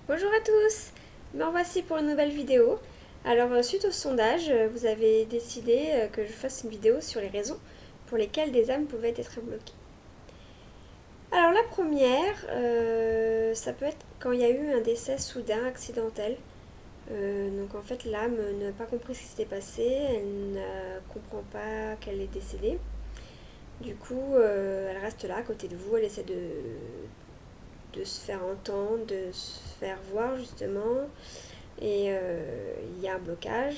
Bonjour à tous, me revoici pour une nouvelle vidéo. Alors suite au sondage, vous avez décidé que je fasse une vidéo sur les raisons pour lesquelles des âmes pouvaient être bloquées. Alors la première, ça peut être quand il y a eu un décès soudain, accidentel. Donc en fait l'âme n'a pas compris ce qui s'était passé, elle ne comprend pas qu'elle est décédée. Du coup, elle reste là à côté de vous, elle essaie de se faire entendre, de se faire voir justement. Et il y a un blocage,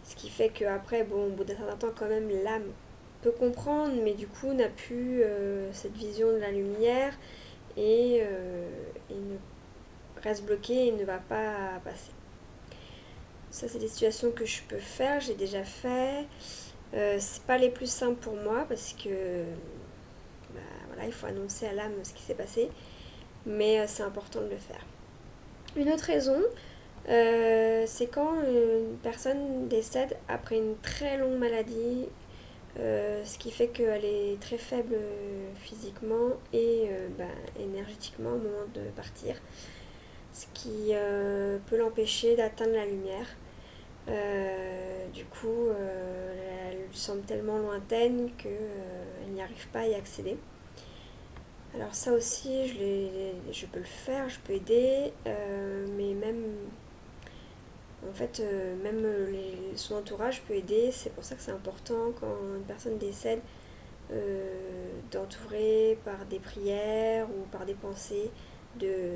ce qui fait qu'après, bon, au bout d'un certain temps, quand même, l'âme peut comprendre, mais du coup n'a plus cette vision de la lumière et ne reste bloquée et ne va pas passer. Ça, c'est des situations que je peux faire, j'ai déjà fait. C'est pas les plus simples pour moi parce que bah, voilà, il faut annoncer à l'âme ce qui s'est passé, mais c'est important de le faire. Une autre raison, c'est quand une personne décède après une très longue maladie, ce qui fait qu'elle est très faible physiquement et énergétiquement au moment de partir, ce qui peut l'empêcher d'atteindre la lumière. Du coup, elle semble tellement lointaine qu'elle n'y arrive pas à y accéder. Alors ça aussi, je peux le faire, je peux aider, mais même en fait, même son entourage peut aider. C'est pour ça que c'est important quand une personne décède d'entourer par des prières ou par des pensées, de,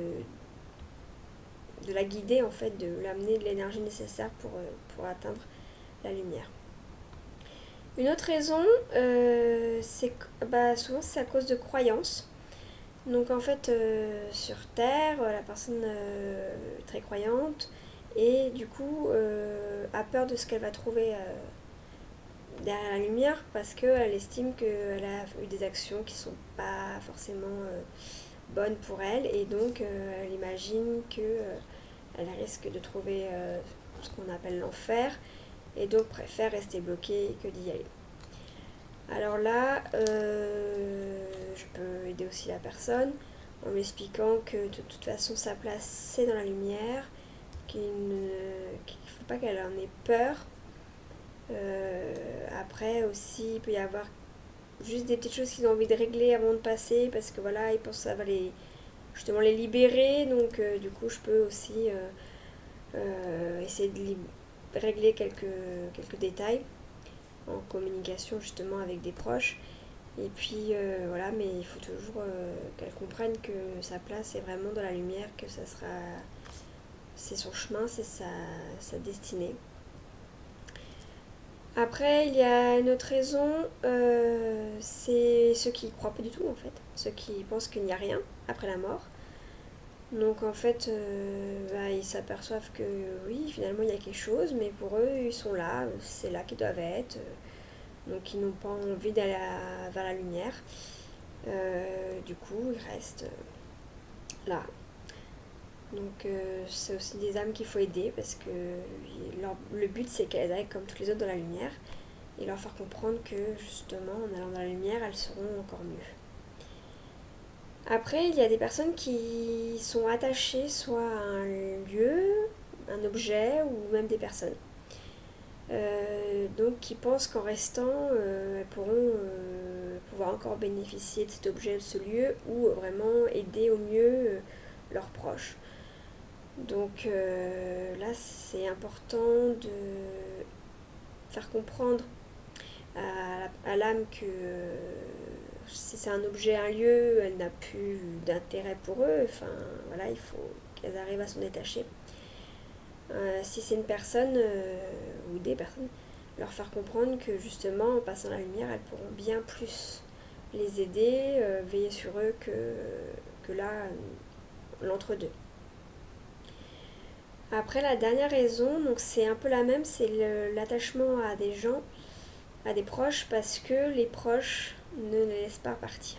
de la guider en fait, de l'amener de l'énergie nécessaire pour atteindre la lumière. Une autre raison, c'est que souvent c'est à cause de croyances. Donc en fait, sur Terre, la personne est très croyante et du coup a peur de ce qu'elle va trouver derrière la lumière parce qu'elle estime qu'elle a eu des actions qui sont pas forcément bonnes pour elle et donc elle imagine qu'elle risque de trouver ce qu'on appelle l'enfer et donc préfère rester bloquée que d'y aller. Alors là, je peux aider aussi la personne en lui expliquant que de toute façon sa place c'est dans la lumière, qu'il ne faut pas qu'elle en ait peur. Après aussi, il peut y avoir juste des petites choses qu'ils ont envie de régler avant de passer parce que voilà, ils pensent que ça va justement les libérer. Donc du coup, je peux aussi essayer de régler quelques détails en communication justement avec des proches. Et puis voilà, mais il faut toujours qu'elle comprenne que sa place est vraiment dans la lumière, que c'est son chemin, c'est sa destinée. Après, il y a une autre raison, c'est ceux qui ne croient pas du tout en fait, ceux qui pensent qu'il n'y a rien après la mort. Donc en fait, ils s'aperçoivent que oui, finalement il y a quelque chose, mais pour eux, ils sont là, c'est là qu'ils doivent être. Donc ils n'ont pas envie d'aller vers la lumière. Du coup, ils restent là. Donc c'est aussi des âmes qu'il faut aider parce que le but c'est qu'elles aillent comme toutes les autres dans la lumière et leur faire comprendre que justement en allant dans la lumière elles seront encore mieux. Après il y a des personnes qui sont attachées soit à un lieu, un objet ou même des personnes. Donc qui pensent qu'en restant elles pourront pouvoir encore bénéficier de cet objet, de ce lieu ou vraiment aider au mieux leurs proches. Donc là, c'est important de faire comprendre à l'âme que si c'est un objet, un lieu, elle n'a plus d'intérêt pour eux. Enfin, voilà, il faut qu'elles arrivent à s'en détacher. Si c'est une personne ou des personnes, leur faire comprendre que justement, en passant la lumière, elles pourront bien plus les aider, veiller sur eux que là, l'entre-deux. Après, la dernière raison, donc c'est un peu la même, c'est l'attachement à des gens, à des proches, parce que les proches ne les laissent pas partir.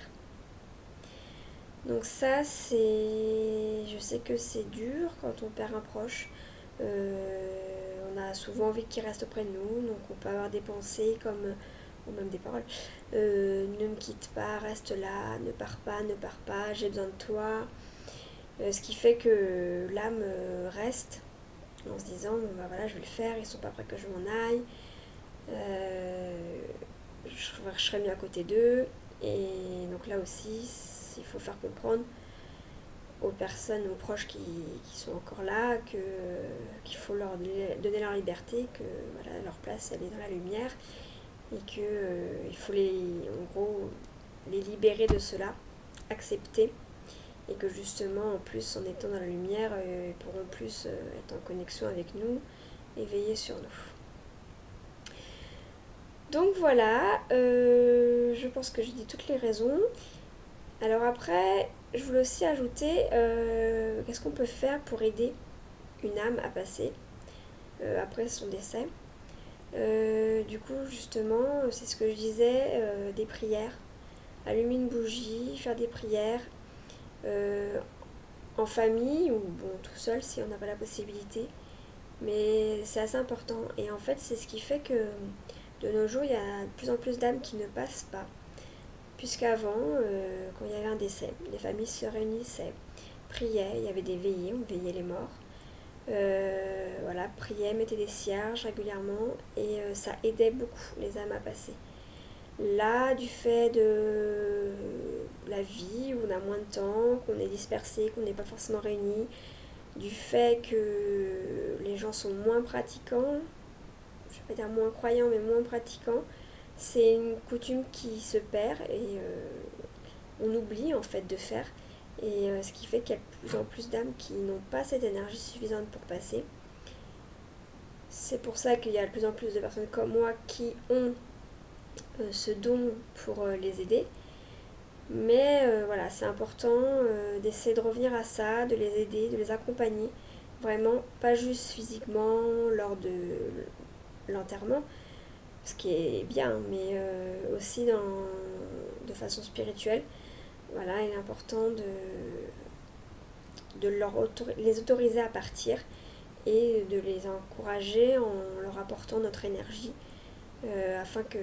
Donc ça, je sais que c'est dur quand on perd un proche. On a souvent envie qu'il reste auprès de nous, donc on peut avoir des pensées comme, ou même des paroles, ne me quitte pas, reste là, ne pars pas, j'ai besoin de toi. Ce qui fait que l'âme reste en se disant bon, bah voilà, je vais le faire, ils sont pas prêts que je m'en aille, je serai mieux à côté d'eux. Et donc là aussi, il faut faire comprendre aux personnes, aux proches qui sont encore là, qu'il faut leur donner leur liberté, que voilà, leur place elle est dans la lumière et qu'il faut en gros les libérer de cela, accepter, et que justement en plus en étant dans la lumière, ils pourront plus être en connexion avec nous et veiller sur nous. Donc voilà, je pense que j'ai dit toutes les raisons. Alors après, je voulais aussi ajouter qu'est-ce qu'on peut faire pour aider une âme à passer après son décès. Du coup, justement, c'est ce que je disais, des prières. Allumer une bougie, faire des prières en famille ou bon, tout seul si on n'a pas la possibilité. Mais c'est assez important. Et en fait, c'est ce qui fait que de nos jours, il y a de plus en plus d'âmes qui ne passent pas. Puisqu'avant, quand il y avait un décès, les familles se réunissaient, priaient, il y avait des veillées, on veillait les morts. Voilà, priaient, mettaient des cierges régulièrement et ça aidait beaucoup les âmes à passer. Là, du fait de la vie, où on a moins de temps, qu'on est dispersé, qu'on n'est pas forcément réunis, du fait que les gens sont moins pratiquants, je ne vais pas dire moins croyants, mais moins pratiquants, c'est une coutume qui se perd et on oublie en fait de faire. Et ce qui fait qu'il y a de plus en plus d'âmes qui n'ont pas cette énergie suffisante pour passer. C'est pour ça qu'il y a de plus en plus de personnes comme moi qui ont ce don pour les aider. Mais voilà, c'est important d'essayer de revenir à ça, de les aider, de les accompagner. Vraiment, pas juste physiquement lors de l'enterrement, ce qui est bien, mais aussi de façon spirituelle. Voilà, il est important de les autoriser à partir et de les encourager en leur apportant notre énergie afin que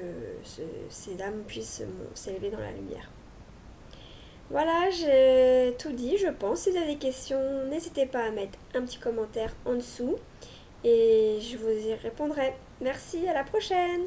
ces âmes puissent s'élever dans la lumière. Voilà, j'ai tout dit, je pense. Si vous avez des questions, n'hésitez pas à mettre un petit commentaire en dessous et je vous y répondrai. Merci, à la prochaine!